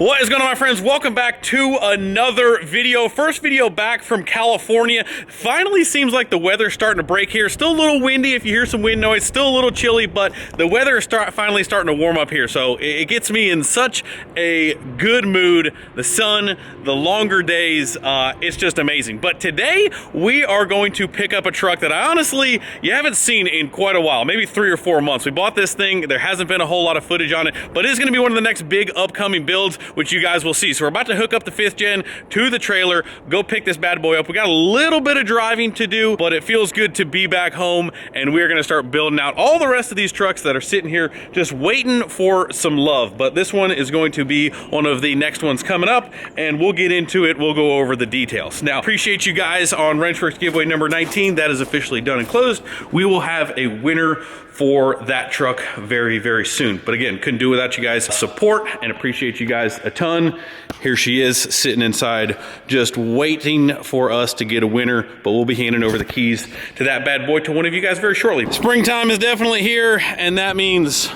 What is going on, my friends? Welcome back to another video. First video back from California. Finally seems like the weather's starting to break here. Still a little windy if you hear some wind noise. Still a little chilly, but the weather is finally starting to warm up here. So it gets me in such a good mood. The sun, the longer days, it's just amazing. But today we are going to pick up a truck that I honestly, you haven't seen in quite a while, maybe 3 or 4 months. We bought this thing. There hasn't been a whole lot of footage on it, but it is going to be one of the next big upcoming builds, which you guys will see. So we're about to hook up the 5th gen to the trailer, go pick this bad boy up. We got a little bit of driving to do, but it feels good to be back home, and we're gonna start building out all the rest of these trucks that are sitting here just waiting for some love. But this one is going to be one of the next ones coming up, and we'll get into it. We'll go over the details. Now, appreciate you guys on Wrenchworks giveaway number 19. That is officially done and closed. We will have a winner for that truck very, very soon. But again, couldn't do without you guys' support, and appreciate you guys a ton. Here she is sitting inside, just waiting for us to get a winner, but we'll be handing over the keys to that bad boy to one of you guys very shortly. Springtime is definitely here, and that means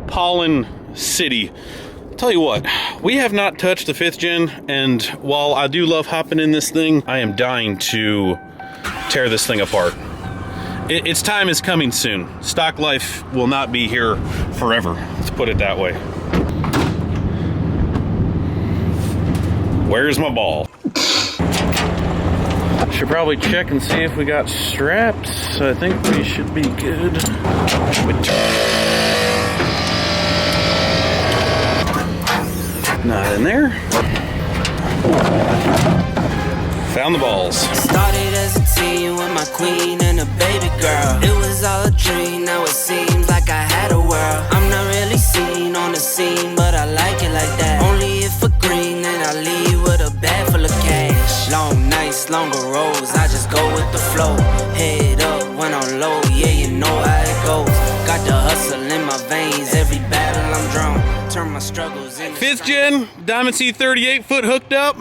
Pollen City. Tell you what, we have not touched the 5th gen, and while I do love hopping in this thing, I am dying to tear this thing apart. Its time is coming soon. Stock life will not be here forever. Let's put it that way. Where's my ball? Should probably check and see if we got straps. I think we should be good. Not in there. Found the balls. Started as a teen with my queen and a baby girl. It was all a dream, now it seems like I had a world. I'm not really seen on the scene, but I like it like that. Only if for green, then I leave with a bag full of cash. Long nights, longer roads, I just go with the flow. Head up when I'm low, yeah, you know how it goes. Got the hustle in my veins, every battle I'm drawn. Turn my struggles into 5th gen, Diamond C38, foot hooked up.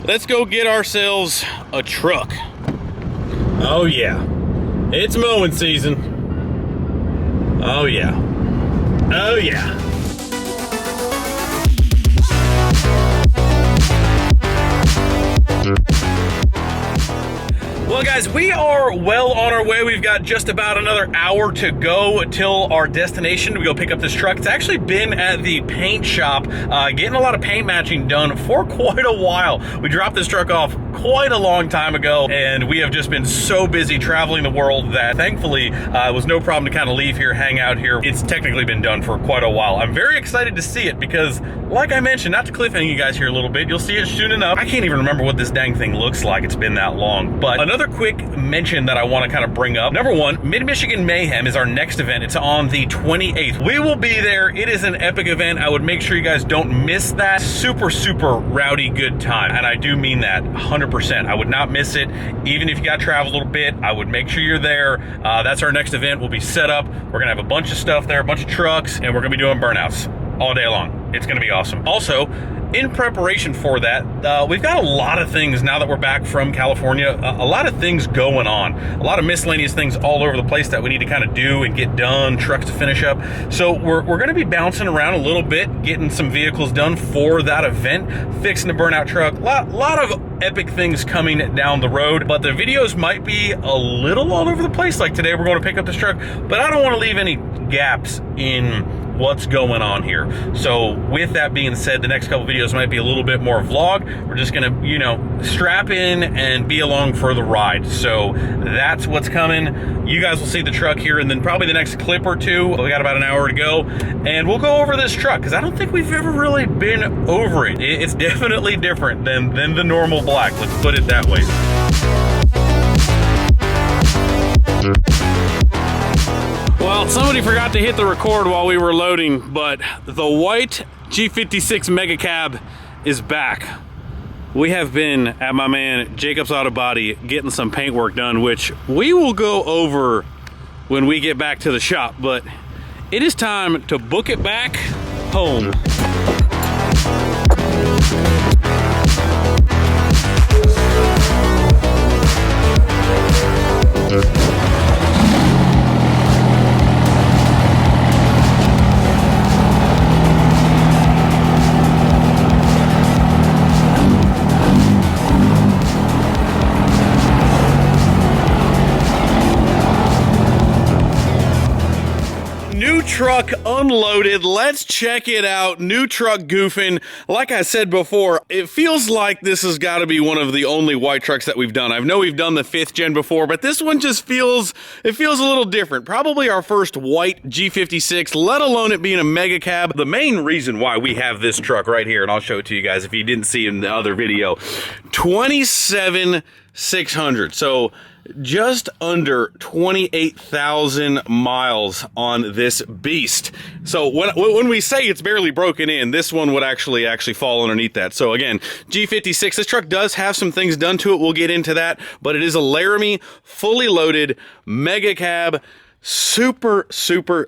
Let's go get ourselves a truck. Oh yeah, it's mowing season. Oh yeah, oh yeah. Well, guys, we are well on our way. We've got just about another hour to go till our destination to go pick up this truck. It's actually been at the paint shop, getting a lot of paint matching done for quite a while. We dropped this truck off quite a long time ago, and we have just been so busy traveling the world that thankfully it was no problem to kind of leave here, hang out here. It's technically been done for quite a while. I'm very excited to see it because, like I mentioned, not to cliffhang you guys here a little bit, you'll see it soon enough. I can't even remember what this dang thing looks like. It's been that long. But another quick mention that I want to kind of bring up. Number one, Mid-Michigan Mayhem is our next event. It's on the 28th. We will be there. It is an epic event. I would make sure you guys don't miss that. Super, super rowdy good time. And I do mean that 100%. I would not miss it. Even if you got to travel a little bit, I would make sure you're there. That's our next event. We'll be set up. We're going to have a bunch of stuff there, a bunch of trucks, and we're going to be doing burnouts all day long. It's going to be awesome. Also, in preparation for that, we've got a lot of things now that we're back from California, a lot of things going on, a lot of miscellaneous things all over the place that we need to kind of do and get done, trucks to finish up. So we're going to be bouncing around a little bit, getting some vehicles done for that event, fixing the burnout truck, lot of epic things coming down the road, but the videos might be a little all over the place. Like today, we're going to pick up this truck, but I don't want to leave any gaps in what's going on here. So with that being said, the next couple videos might be a little bit more vlog. We're just gonna, you know, strap in and be along for the ride. So that's what's coming. You guys will see the truck here, and then probably the next clip or two. We got about an hour to go, and we'll go over this truck because I don't think we've ever really been over it. It's definitely different than the normal black. Let's put it that way. Well, somebody forgot to hit the record while we were loading, but the white G56 Mega Cab is back. We have been at my man Jacob's Auto Body getting some paint work done, which we will go over when we get back to the shop, but it is time to book it back home. downloaded. Let's check it out. New truck goofing. Like I said before, it feels like this has got to be one of the only white trucks that we've done. I know we've done the 5th gen before, but this one just feels a little different. Probably our first white G56, let alone it being a mega cab. The main reason why we have this truck right here, and I'll show it to you guys if you didn't see in the other video, 27,600. So just under 28,000 miles on this beast. So when we say it's barely broken in, this one would actually fall underneath that. So again, G56, this truck does have some things done to it. We'll get into that, but it is a Laramie fully loaded mega cab. Super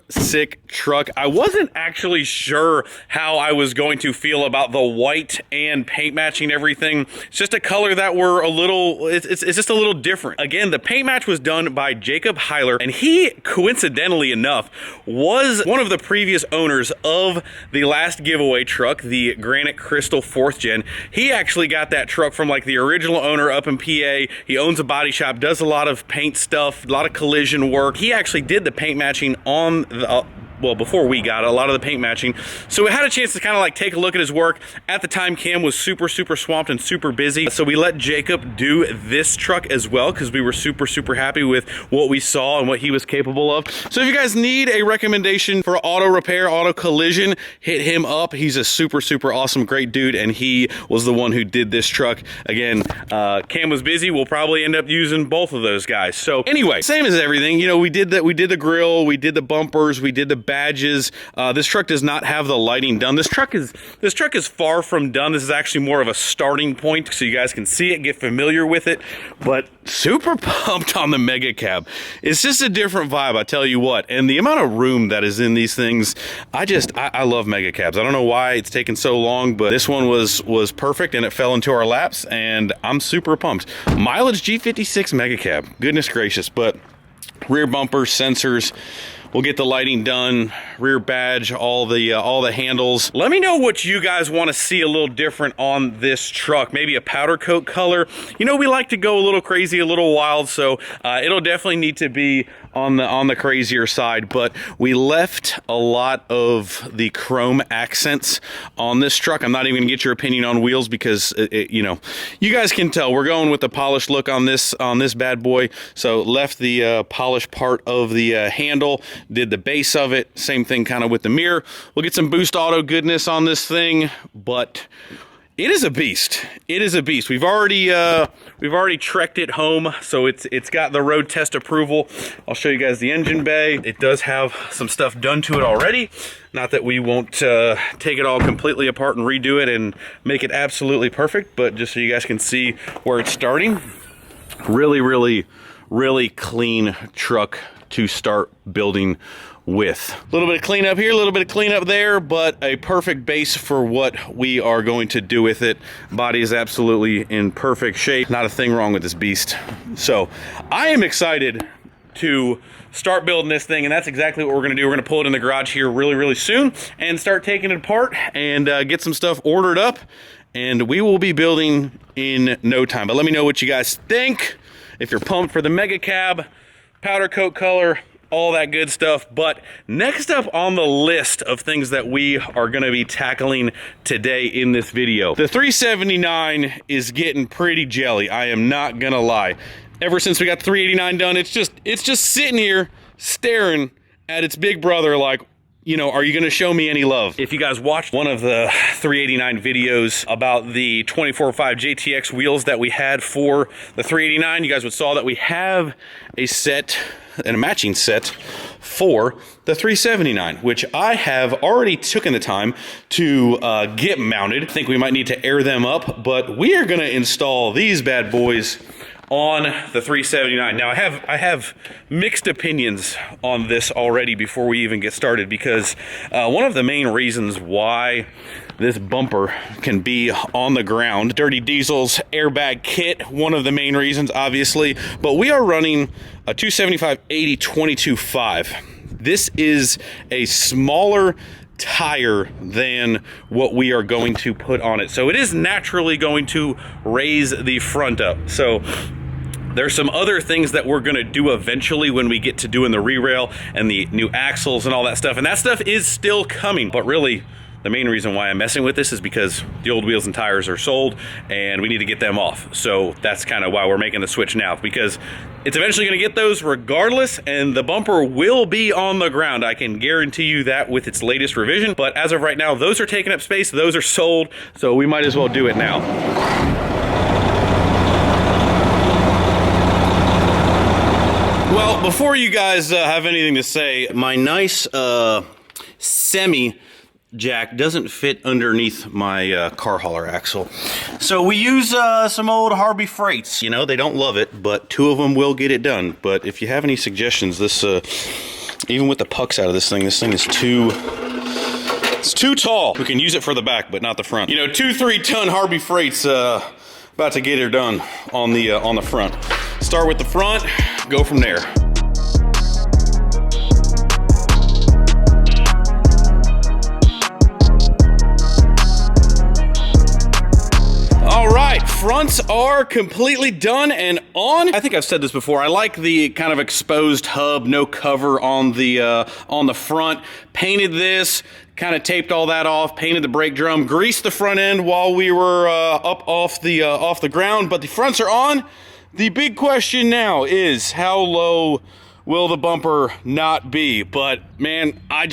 sick truck. I wasn't actually sure how I was going to feel about the white and paint matching everything. It's just a color that we're a little, it's just a little different. Again, the paint match was done by Jacob Heiler, and he, coincidentally enough, was one of the previous owners of the last giveaway truck, the Granite Crystal 4th gen. He actually got that truck from like the original owner up in PA. He owns a body shop, does a lot of paint stuff, a lot of collision work. He actually did the paint matching on the well, before we got it, a lot of the paint matching. So we had a chance to kind of like take a look at his work. At the time, Cam was super swamped and super busy. So we let Jacob do this truck as well because we were super happy with what we saw and what he was capable of. So if you guys need a recommendation for auto repair, auto collision, hit him up. He's a super awesome, great dude, and he was the one who did this truck. Again, Cam was busy. We'll probably end up using both of those guys. So anyway, same as everything. You know, we did the grill, we did the bumpers, we did the badges. This truck does not have the lighting done. This truck is far from done. This is actually more of a starting point so you guys can see it, get familiar with it, but super pumped on the mega cab. It's just a different vibe, I tell you what. And the amount of room that is in these things, I love mega cabs. I don't know why it's taken so long, but this one was perfect and it fell into our laps, and I'm super pumped. Mileage G56 mega cab, goodness gracious. But rear bumpers, sensors, we'll get the lighting done, rear badge, all the handles. Let me know what you guys want to see a little different on this truck. Maybe a powder coat color. You know, we like to go a little crazy, a little wild, so it'll definitely need to be on the crazier side. But we left a lot of the chrome accents on this truck. I'm not even gonna get your opinion on wheels because you know, you guys can tell we're going with the polished look on this bad boy. So left the polished part of the handle, did the base of it, same thing kind of with the mirror. We'll get some boost auto goodness on this thing, but it is a beast. It is a beast. We've already trekked it home, so it's got the road test approval. I'll show you guys the engine bay. It does have some stuff done to it already. Not that we won't take it all completely apart and redo it and make it absolutely perfect, but just so you guys can see where it's starting. Really clean truck to start building with. A little bit of cleanup here, a little bit of cleanup there, but a perfect base for what we are going to do with it. Body is absolutely in perfect shape. Not a thing wrong with this beast. So I am excited to start building this thing, and that's exactly what we're gonna do. We're gonna pull it in the garage here really soon and start taking it apart and get some stuff ordered up, and we will be building in no time. But let me know what you guys think. If you're pumped for the mega cab, powder coat color, all that good stuff. But next up on the list of things that we are going to be tackling today in this video, the 379 is getting pretty jelly. I am not gonna lie. Ever since we got the 389 done, it's just sitting here staring at its big brother like, you know, are you gonna show me any love? If you guys watched one of the 389 videos about the 24/5 JTX wheels that we had for the 389, you guys would saw that we have a set and a matching set for the 379, which I have already taken the time to get mounted. I think we might need to air them up, but we are gonna install these bad boys on the 379. Now I have mixed opinions on this already before we even get started, because one of the main reasons why this bumper can be on the ground, Dirty Diesel's airbag kit, one of the main reasons obviously, but we are running a 275/80 22.5. This is a smaller tire than what we are going to put on it, so it is naturally going to raise the front up. So There's some other things that we're gonna do eventually when we get to doing the re-rail and the new axles and all that stuff, and that stuff is still coming. But really, the main reason why I'm messing with this is because the old wheels and tires are sold and we need to get them off. So that's kind of why we're making the switch now, because it's eventually gonna get those regardless, and the bumper will be on the ground. I can guarantee you that with its latest revision. But as of right now, those are taking up space, those are sold, so we might as well do it now. Well, before you guys have anything to say, my nice semi jack doesn't fit underneath my car hauler axle. So we use some old Harby Freights. You know, they don't love it, but 2 of them will get it done. But if you have any suggestions, this, even with the pucks out of this thing is it's too tall. We can use it for the back, but not the front. You know, 2 3-ton Harby Freights about to get her done on the front. Start with the front, go from there. All right, fronts are completely done and on. I think I've said this before. I like the kind of exposed hub, no cover on the front. Painted this, kind of taped all that off, painted the brake drum, greased the front end while we were up off the ground, but the fronts are on. The big question now is, how low will the bumper not be? But man, I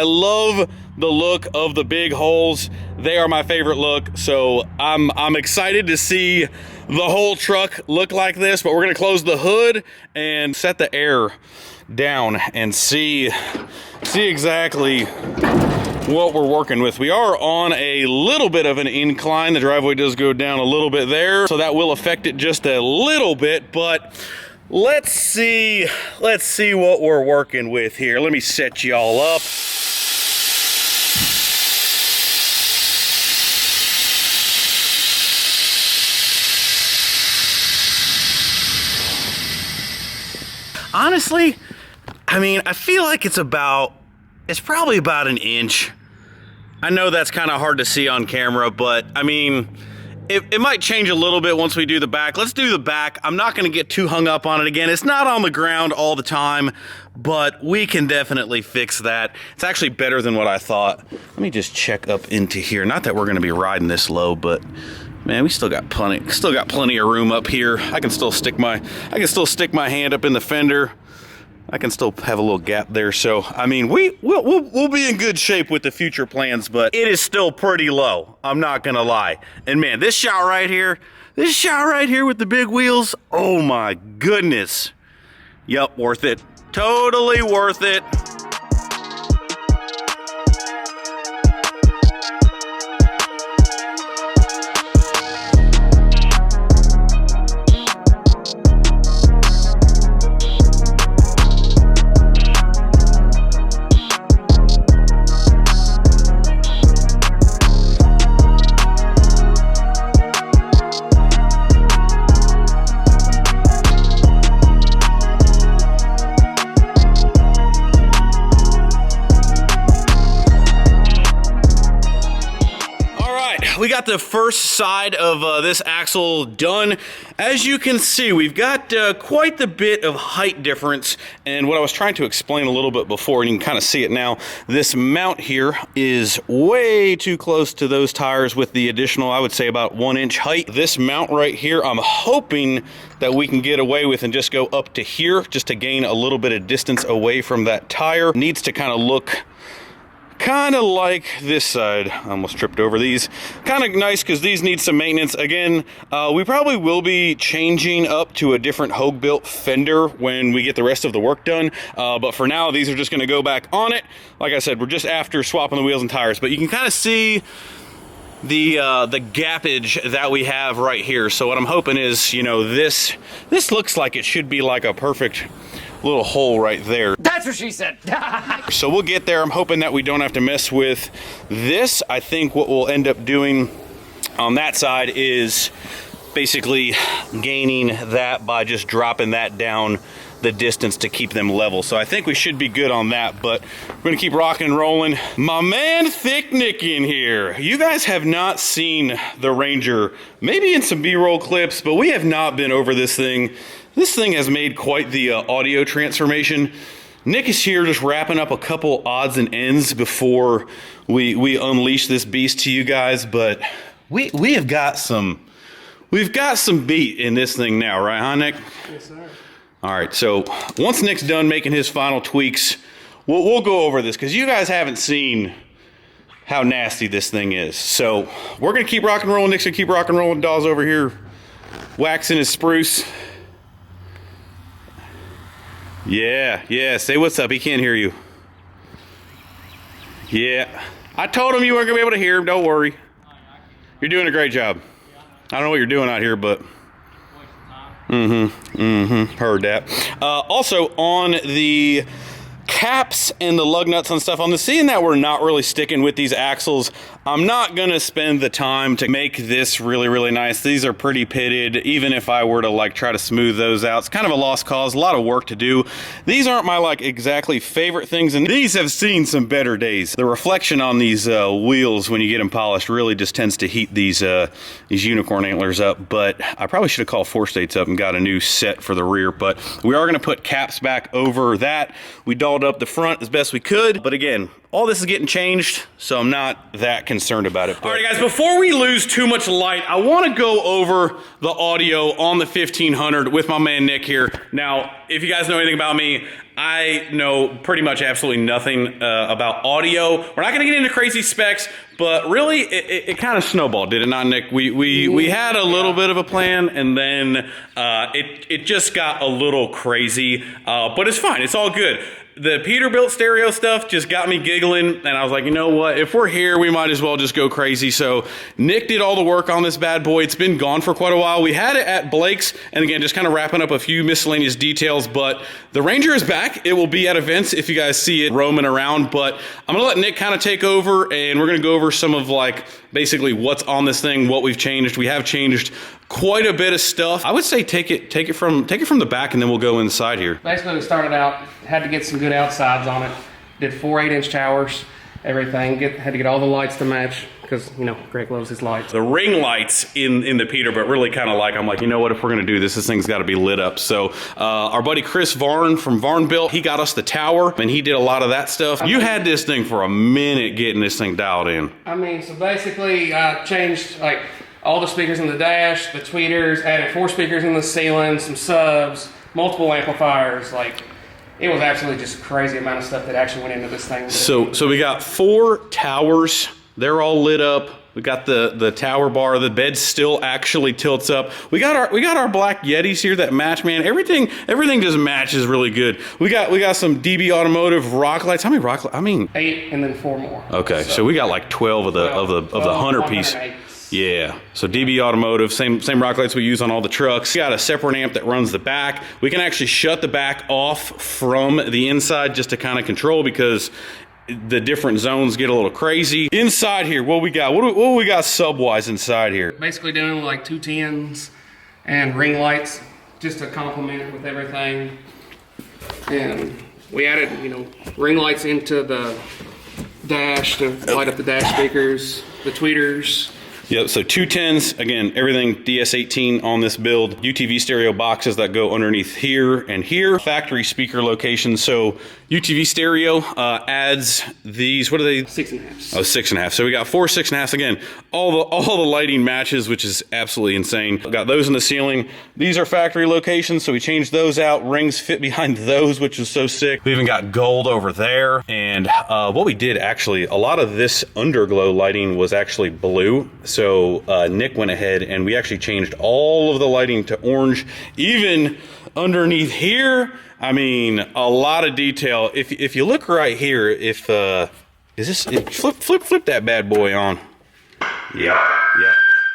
love the look of the big holes. They are my favorite look, so I'm excited to see the whole truck look like this. But we're gonna close the hood and set the air down and see exactly what we're working with. We are on a little bit of an incline. The driveway does go down a little bit there, so that will affect it just a little bit, but let's see what we're working with here. Let me set y'all up. Honestly, I mean, I feel like it's probably about an inch. I know that's kind of hard to see on camera, but I mean, it might change a little bit once we do the back. Let's do the back. I'm not gonna get too hung up on it again. It's not on the ground all the time, but we can definitely fix that. It's actually better than what I thought. Let me just check up into here. Not that we're gonna be riding this low, but man, we still got plenty of room up here. I can still stick my hand up in the fender. I can still have a little gap there. So, I mean, we'll be in good shape with the future plans, but it is still pretty low. I'm not gonna lie. And man, this shot right here with the big wheels, oh my goodness. Yup, worth it. Totally worth it. We got the first side of this axle done. As you can see, we've got quite the bit of height difference, and what I was trying to explain a little bit before, and you can kind of see it now, this mount here is way too close to those tires with the additional, I would say, about 1 inch height. This mount right here, I'm hoping that we can get away with and just go up to here, just to gain a little bit of distance away from that tire. Needs to kind of look kind of like this side. I almost tripped over these. Kind of nice because these need some maintenance. Again, we probably will be changing up to a different Hogue built fender when we get the rest of the work done. But for now, these are just going to go back on it. Like I said, we're just after swapping the wheels and tires, but you can kind of see the gappage that we have right here. So what I'm hoping is, you know, this looks like it should be like a perfect little hole right there. That's what she said. So we'll get there. I'm hoping that we don't have to mess with this. I think what we'll end up doing on that side is basically gaining that by just dropping that down the distance to keep them level. So I think we should be good on that, but we're gonna keep rocking and rolling. My man Thick Nick in here. You guys have not seen the Ranger, maybe in some B-roll clips, but we have not been over this thing. This thing has made quite the audio transformation. Nick is here just wrapping up a couple odds and ends before we unleash this beast to you guys, but we've got some beat in this thing now, right, huh, Nick? Yes, sir. All right, so once Nick's done making his final tweaks, we'll go over this because you guys haven't seen how nasty this thing is. So we're gonna keep rock and rolling. Nick's gonna keep rock and rolling. Dawes over here waxing his spruce. Yeah, say what's up. He can't hear you. Yeah, I told him you weren't gonna be able to hear him. Don't worry. You're doing a great job. I don't know what you're doing out here, but heard that. Also on the caps and the lug nuts and stuff, on the seeing that we're not really sticking with these axles, I'm not gonna spend the time to make this really nice. These are pretty pitted. Even if I were to like try to smooth those out, it's kind of a lost cause, a lot of work to do. These aren't my like exactly favorite things, and these have seen some better days. The reflection on these wheels when you get them polished really just tends to heat these unicorn antlers up. But I probably should have called 4 States up and got a new set for the rear, but we are gonna put caps back over that. We dolled up the front as best we could, but again, all this is getting changed, so I'm not that concerned about it. All right, guys, before we lose too much light, I want to go over the audio on the 1500 with my man Nick here. Now, if you guys know anything about me, I know pretty much absolutely nothing about audio. We're not going to get into crazy specs, but really, it kind of snowballed, did it not, Nick? We had a little bit of a plan, and then it just got a little crazy, but it's fine. It's all good. The Peterbilt stereo stuff just got me giggling, and I was like, you know what? If we're here, we might as well just go crazy. So Nick did all the work on this bad boy. It's been gone for quite a while. We had it at Blake's, and again, just kind of wrapping up a few miscellaneous details, but the Ranger is back. It will be at events if you guys see it roaming around, but I'm gonna let Nick kind of take over, and we're gonna go over some of like basically what's on this thing, what we've changed. We have changed quite a bit of stuff. I would say take it from the back, and then we'll go inside here. Basically, we started out, had to get some good outsides on it. Did 4 8-inch towers, everything. Had to get all the lights to match because, you know, Greg loves his lights. The ring lights in the Peterbilt really kind of I'm like, you know what, if we're gonna do this thing's gotta be lit up. So our buddy Chris Varn from Varn Built, he got us the tower, and he did a lot of that stuff. You had this thing for a minute getting this thing dialed in. I mean, so basically, I changed like all the speakers in the dash, the tweeters, added 4 speakers in the ceiling, some subs, multiple amplifiers. Like, it was absolutely just a crazy amount of stuff that actually went into this thing. So we got 4 towers. They're all lit up. We got the tower bar. The bed still actually tilts up. We got our black Yetis here that match, man. Everything just matches really good. We got some DB Automotive rock lights. How many rock lights? I mean 8 and then 4 more. Okay, so we got like 12 of the 100 piece. Yeah, so DB Automotive, same rock lights we use on all the trucks. We got a separate amp that runs the back. We can actually shut the back off from the inside just to kind of control, because the different zones get a little crazy. Inside here, what we got? What do we got sub-wise inside here? Basically doing like 210s and ring lights just to complement it with everything. And we added, you know, ring lights into the dash to light up the dash speakers, the tweeters. Yep, so 210s, again, everything DS18 on this build. UTV stereo boxes that go underneath here and here. Factory speaker locations, so UTV stereo adds these, what are they? 6.5. Oh, 6.5. So we got 4 6.5s. Again, all the lighting matches, which is absolutely insane. Got those in the ceiling. These are factory locations, so we changed those out. Rings fit behind those, which is so sick. We even got gold over there. And what we did, actually, a lot of this underglow lighting was actually blue. So Nick went ahead and we actually changed all of the lighting to orange, even underneath here. I mean, a lot of detail. If you look right here, is this flip that bad boy on? Yeah.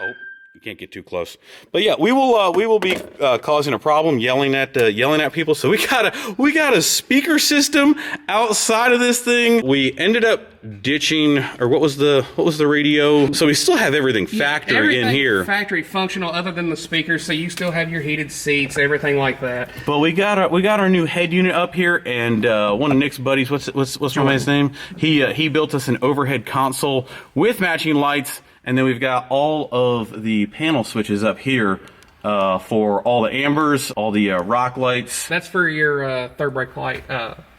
Oh, you can't get too close. But yeah, we will be causing a problem, yelling at people. So we got a speaker system outside of this thing. We ended up ditching, or what was the radio? So we still have everything factory in here. Factory functional, other than the speakers. So you still have your heated seats, everything like that. But we got our new head unit up here, and one of Nick's buddies, what's my man's name? He built us an overhead console with matching lights. And then we've got all of the panel switches up here for all the ambers, all the rock lights. That's for your third brake light.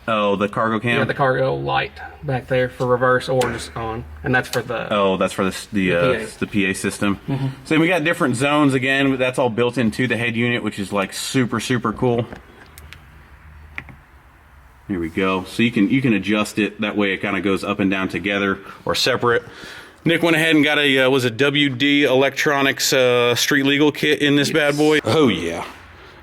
Oh, the cargo cam? Yeah, the cargo light back there for reverse or just on. And that's for the... Oh, that's for the PA system. Mm-hmm. So we got different zones again. That's all built into the head unit, which is like super, super cool. Here we go. So you can adjust it. That way it kind of goes up and down together or separate. Nick went ahead and got a WD Electronics street legal kit in this bad boy. Oh yeah.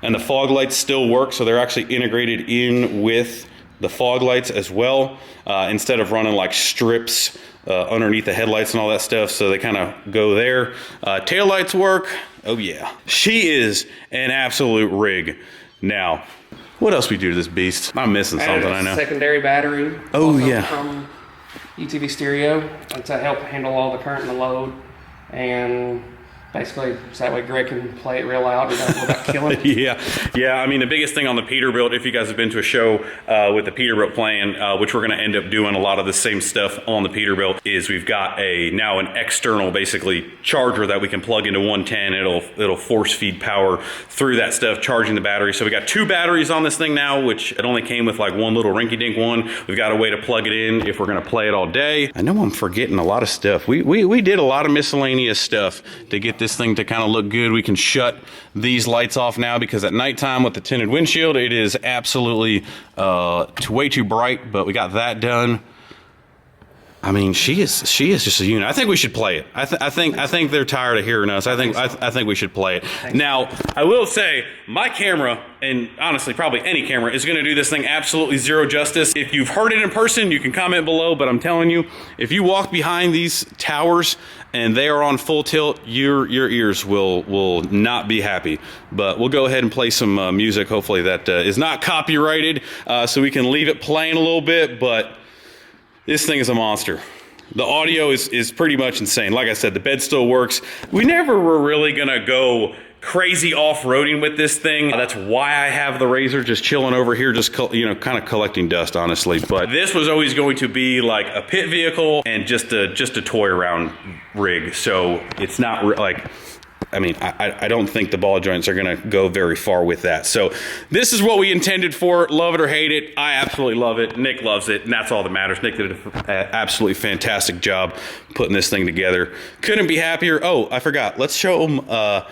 And the fog lights still work, so they're actually integrated in with the fog lights as well, instead of running like strips underneath the headlights and all that stuff, so they kind of go there. Tail lights work. Oh yeah. She is an absolute rig. Now, what else we do to this beast? I'm missing something, I know. Secondary battery. Oh yeah. From ETV stereo to help handle all the current and the load, and basically so that way Greg can play it real loud without killing it. Yeah. I mean, the biggest thing on the Peterbilt, if you guys have been to a show with the Peterbilt playing, which we're going to end up doing a lot of the same stuff on the Peterbilt, is we've got now an external basically charger that we can plug into 110. It'll force feed power through that stuff, charging the battery. So we got 2 batteries on this thing now, which it only came with like one little rinky-dink one. We've got a way to plug it in if we're going to play it all day. I know I'm forgetting a lot of stuff. We did a lot of miscellaneous stuff to get this thing to kind of look good. We can shut these lights off now because at nighttime with the tinted windshield, it is absolutely way too bright, but we got that done. I mean, she is just a unit. I think we should play it. I think they're tired of hearing us. I think we should play it. Now, I will say my camera, and honestly probably any camera, is going to do this thing absolutely zero justice. If you've heard it in person, you can comment below, but I'm telling you, if you walk behind these towers and they are on full tilt, your ears will not be happy. But we'll go ahead and play some music, hopefully that is not copyrighted, so we can leave it playing a little bit, but this thing is a monster. The audio is pretty much insane. Like I said, the bed still works. We never were really gonna go crazy off-roading with this thing. That's why I have the RZR just chilling over here, just kind of collecting dust, honestly. But this was always going to be like a pit vehicle and just a toy around rig. So it's not like, I mean, I don't think the ball joints are going to go very far with that. So this is what we intended for. Love it or hate it. I absolutely love it. Nick loves it, and that's all that matters. Nick did an absolutely fantastic job putting this thing together. Couldn't be happier. Oh, I forgot. Let's show them.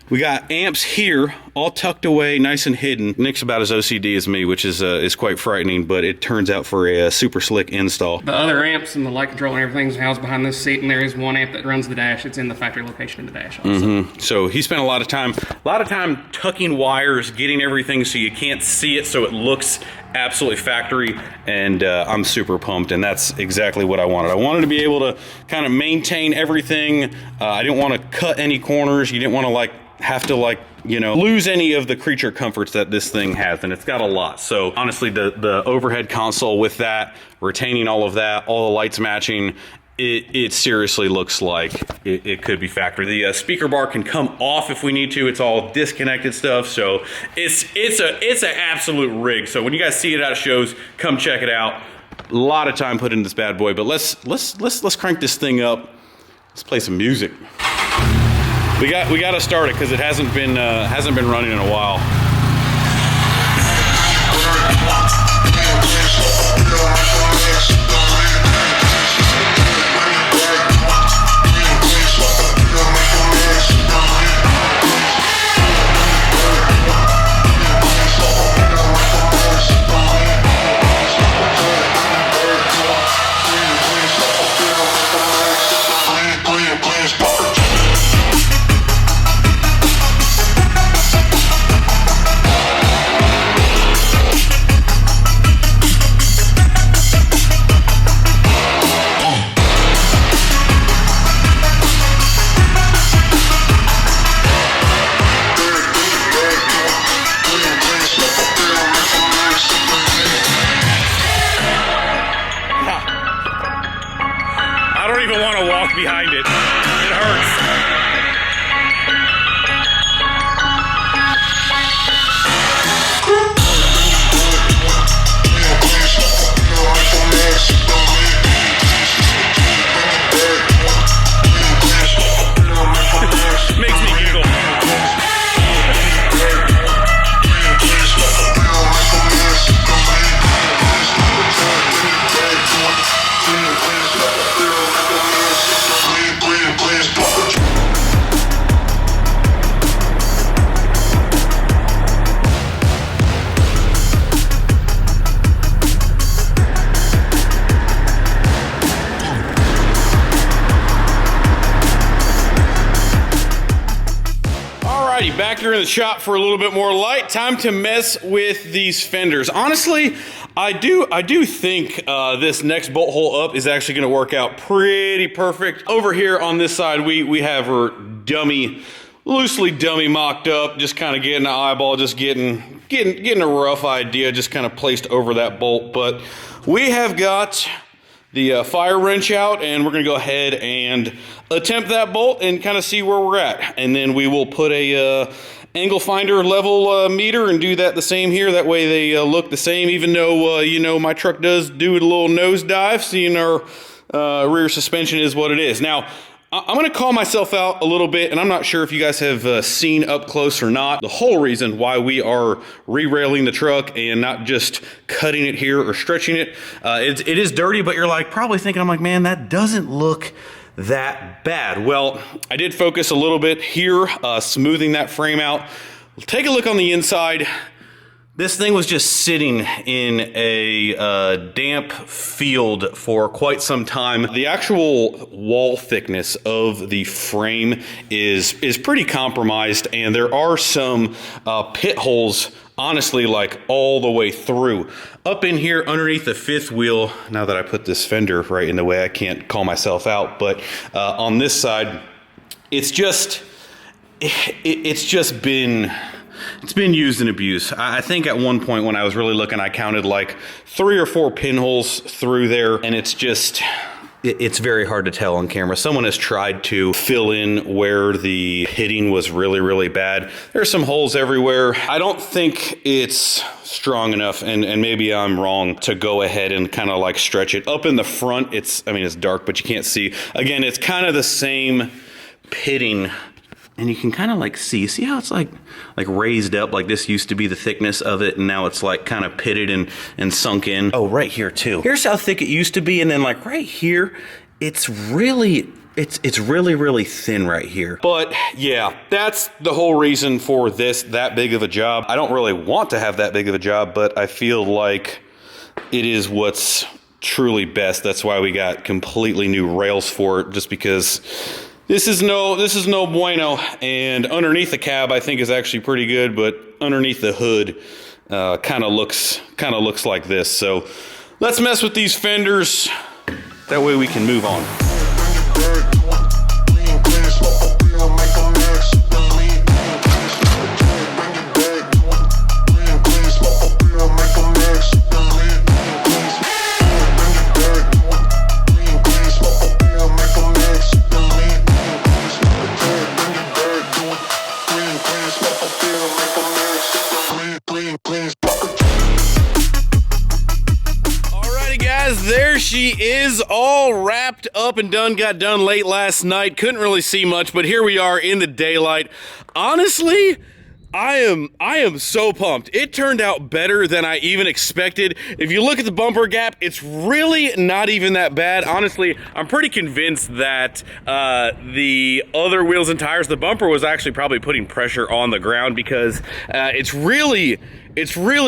We got amps here, all tucked away, nice and hidden. Nick's about as OCD as me, which is quite frightening, but it turns out for a super slick install. The other amps and the light control and everything's housed behind this seat, and there is one amp that runs the dash. It's in the factory location in the dash also. Mm-hmm. So he spent a lot of time tucking wires, getting everything so you can't see it, so it looks absolutely factory, and I'm super pumped, and that's exactly what I wanted. I wanted to be able to kind of maintain everything. I didn't want to cut any corners. You didn't want to have to lose any of the creature comforts that this thing has, and it's got a lot. So honestly, the overhead console with that, retaining all of that, all the lights matching, it seriously looks like it could be factory. The speaker bar can come off if we need to. It's all disconnected stuff, so it's an absolute rig. So when you guys see it at shows, come check it out. A lot of time put into this bad boy, but let's crank this thing up. Let's play some music. We got to start it because it hasn't been running in a while. Alrighty, back here in the shop for a little bit more light. Time to mess with these fenders. Honestly, I do think this next bolt hole up is actually going to work out pretty perfect. Over here on this side, we have her loosely dummy mocked up, just kind of getting an eyeball, just getting a rough idea, just kind of placed over that bolt. But we have got the fire wrench out, and we're gonna go ahead and attempt that bolt and kind of see where we're at. And then we will put a angle finder level meter and do that the same here. That way they look the same, even though, you know, my truck does do a little nosedive, seeing our rear suspension is what it is. Now, I'm going to call myself out a little bit, and I'm not sure if you guys have seen up close or not. The whole reason why we are re-railing the truck and not just cutting it here or stretching it, it is dirty, but you're like probably thinking, I'm like, man, that doesn't look that bad. Well, I did focus a little bit here, smoothing that frame out. Take a look on the inside. This thing was just sitting in a damp field for quite some time. The actual wall thickness of the frame is pretty compromised, and there are some pit holes, honestly, like all the way through. Up in here underneath the fifth wheel, now that I put this fender right in the way, I can't call myself out, but on this side, it's just been used and abused. I think at one point when I was really looking, I counted like 3 or 4 pinholes through there, and it's very hard to tell on camera. Someone has tried to fill in where the hitting was really, really bad. There's some holes everywhere. I don't think it's strong enough, and maybe I'm wrong, to go ahead and kind of like stretch it. Up in the front, it's dark, but you can't see. Again, it's kind of the same pitting. And you can kind of like see how it's like raised up, like this used to be the thickness of it, and now it's like kind of pitted and sunk in. Oh, right here too. Here's how thick it used to be, and then like right here, it's really thin right here. But yeah, that's the whole reason for that big of a job. I don't really want to have that big of a job, but I feel like it is what's truly best. That's why we got completely new rails for it, just because this is no bueno. And underneath the cab, I think is actually pretty good, but underneath the hood, kind of looks like this. So let's mess with these fenders. That way we can move on. There she is, all wrapped up and done. Got done late last night. Couldn't really see much, but here we are in the daylight. Honestly, I am so pumped. It turned out better than I even expected. If you look at the bumper gap, it's really not even that bad. Honestly, I'm pretty convinced that the other wheels and tires, the bumper was actually probably putting pressure on the ground, because it's really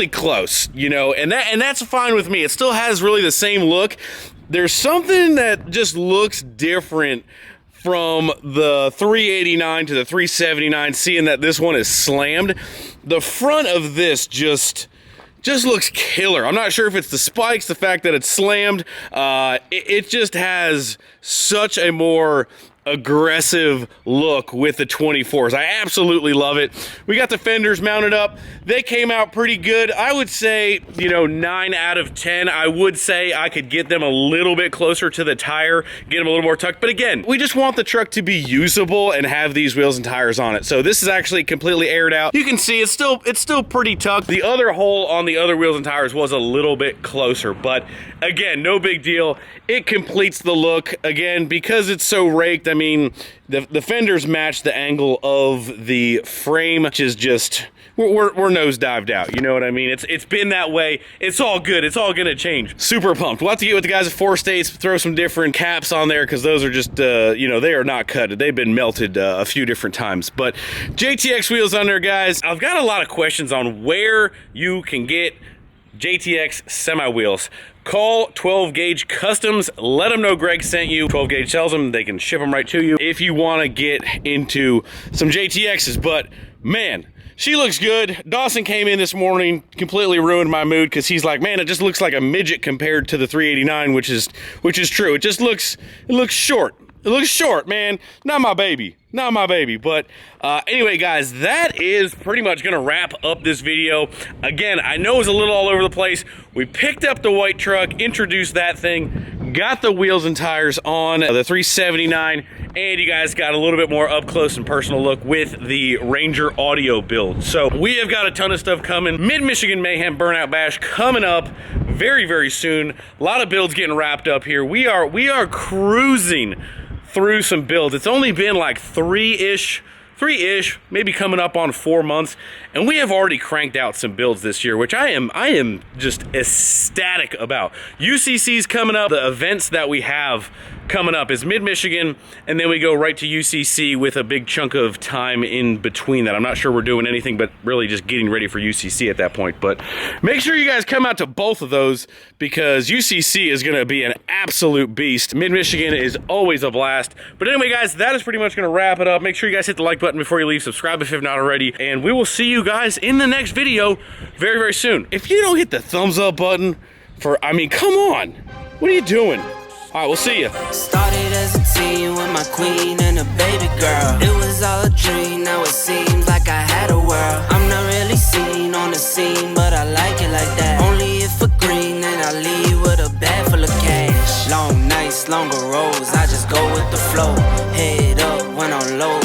close, you know, and that's fine with me. It still has really the same look. There's something that just looks different from the 389 to the 379, seeing that this one is slammed. The front of this just looks killer. I'm not sure if it's the spikes, the fact that it's slammed. It just has such a more aggressive look with the 24s. I absolutely love it. We got the fenders mounted up. They came out pretty good. I would say, 9 out of 10. I would say I could get them a little bit closer to the tire, get them a little more tucked. But again, we just want the truck to be usable and have these wheels and tires on it. So this is actually completely aired out. You can see it's still pretty tucked. The other hole on the other wheels and tires was a little bit closer, but again, no big deal. It completes the look. Again, because it's so raked, I mean, the fenders match the angle of the frame, which is just, we're nose dived out. You know what I mean? It's been that way. It's all good. It's all gonna change. Super pumped. We'll have to get with the guys at Four States, throw some different caps on there, because those are just, they are not cut. They've been melted a few different times. But JTX wheels on there, guys. I've got a lot of questions on where you can get JTX semi wheels. Call 12 Gauge Customs, let them know Greg sent you. 12 Gauge sells them, they can ship them right to you if you want to get into some JTXs. But Man, she looks good. Dawson came in this morning, completely ruined my mood because he's like, man, it just looks like a midget compared to the 389, which is true. It looks short. It looks short, man. Not my baby. Not my baby. But anyway, guys, that is pretty much going to wrap up this video. Again, I know it's a little all over the place. We picked up the white truck, introduced that thing, got the wheels and tires on the 379, and you guys got a little bit more up close and personal look with the Ranger audio build. So we have got a ton of stuff coming. Mid-Michigan Mayhem Burnout Bash coming up very, very soon. A lot of builds getting wrapped up here. We are cruising through some builds. It's only been like three-ish, maybe coming up on 4 months, and we have already cranked out some builds this year, which I am just ecstatic about. UCC's coming up. The events that we have coming up is Mid-Michigan, and then we go right to UCC with a big chunk of time in between that. I'm not sure we're doing anything but really just getting ready for UCC at that point, but make sure you guys come out to both of those because UCC is going to be an absolute beast. Mid-Michigan is always a blast. But anyway, guys, that is pretty much going to wrap it up. Make sure you guys hit the like button before you leave, subscribe if you've not already, and we will see you guys in the next video very, very soon. If you don't hit the thumbs up button I mean, come on. What are you doing? All right, we'll see you. Started as a teen with my queen and a baby girl. It was all a dream, now it seems like I had a world. I'm not really seen on the scene, but I like it like that. Only if for green, then I leave with a bag full of cash. Long nights, longer roads, I just go with the flow. Head up when I'm low,